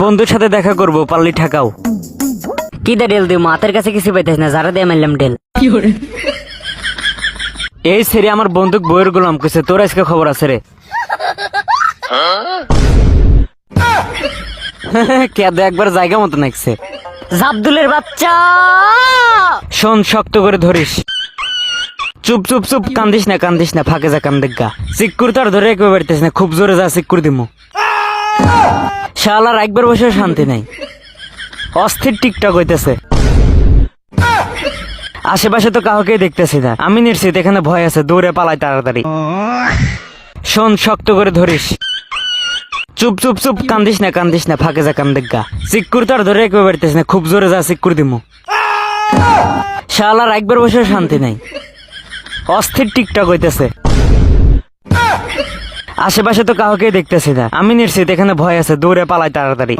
বন্ধুর সাথে দেখা করব, পারলি ঠেকাও। কি দে ডেল দিও, মাথার কাছে কিছু পাইতেছ না, যারা দিয়ে মারলাম ডেল। এই সেরি আমার বন্দুক বইয়ের গোলাম কইছে, তোর আজকে খবর আছে রে। কেদ একবার জায়গা মতো নাকছে। জাবদুলের বাচ্চা, শোন, শক্ত করে ধরিস। চুপ চুপ চুপ, কান্দিস না, ফাঁকে যা কান্দেগা। চিক্কুর তো আর ধরে একবার বাড়িতেছ না, খুব জোরে যা চিক্কুর দিমু। শালার একবার বসে শান্তি নাই, অস্থির টিকটক হইতেছে। আশেপাশে তো কাউকেই দেখতেছি না, আমি নিশ্চিত এখানে ভয় আছে, দৌড়ে পালাই তাড়াতাড়ি। শোন, শক্ত করে ধরিস। চুপ চুপ চুপ, কান্দিস না, ফাঁকে যা কান্দেগা। চিক্কুর তো আর ধরে একবার বাড়িতেছ না, খুব জোরে যা চিক্কুর দিমু। শালার একবার বসে শান্তি নাই, অস্থির টিকটক হইতেছে। আশেপাশে তো কাউকেই দেখতেছি না, আমি নিশ্চিত এখানে ভয় আছে, দৌড়ে পালাই তাড়াতাড়ি।